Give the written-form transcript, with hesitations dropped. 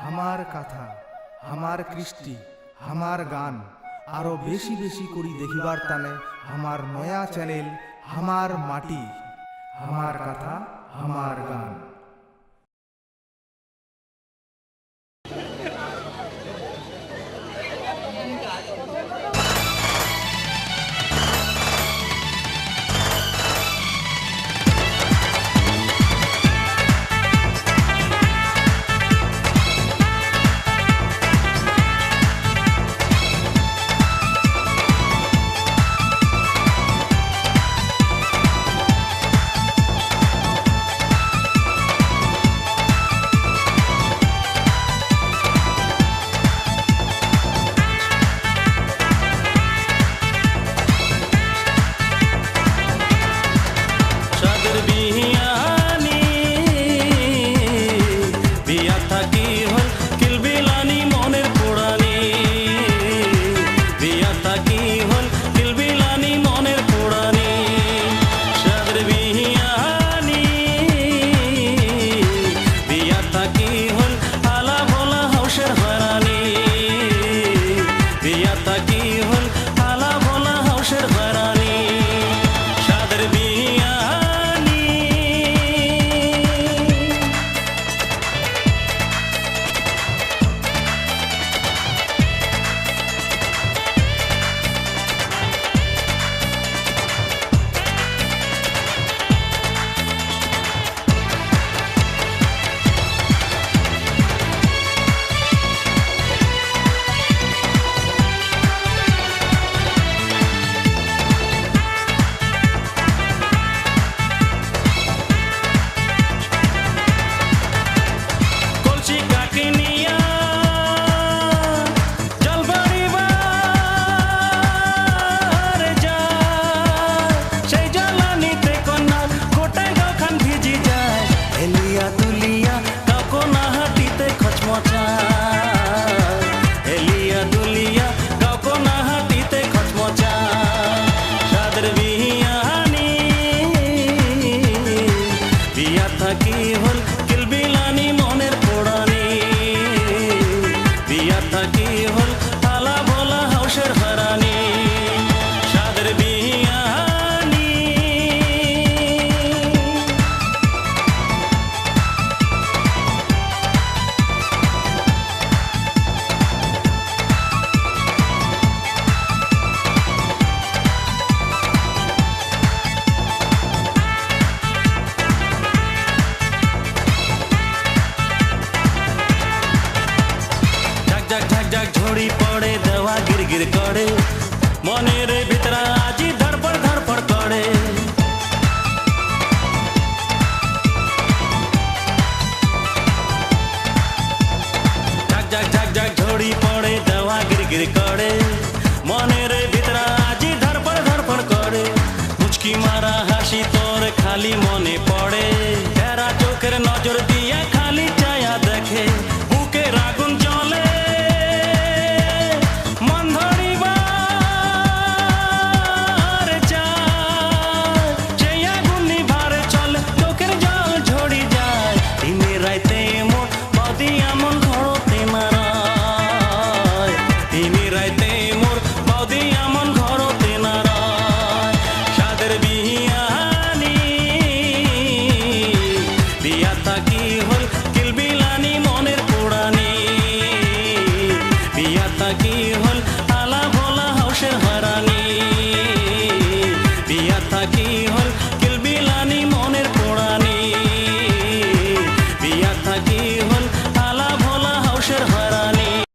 আমার কথা, আমার কৃষ্টি, আমার গান আরো বেশি বেশি করি দেখিবার টানে আমার নয়া চ্যানেল আমার মাটি। আমার কথা, আমার গান। ঝড়ি পড়ে দেওয়া গিরগির করে মনের ভিতরা আজি ধরপড় ধরপড় করে ঝাক ঝাক ঝাক ঝাক ঝড়ি পড়ে দেওয়া গিরগির করে মনের ভিতরা আজি ধরপড় ধরপড় করে মুচকি মারা হাসি তোর খালি মনে পড়ে তেরা চোখের নজর দিয়ে খালি চায়া দেখে বুকের আগুন জ্বলে থাকি হল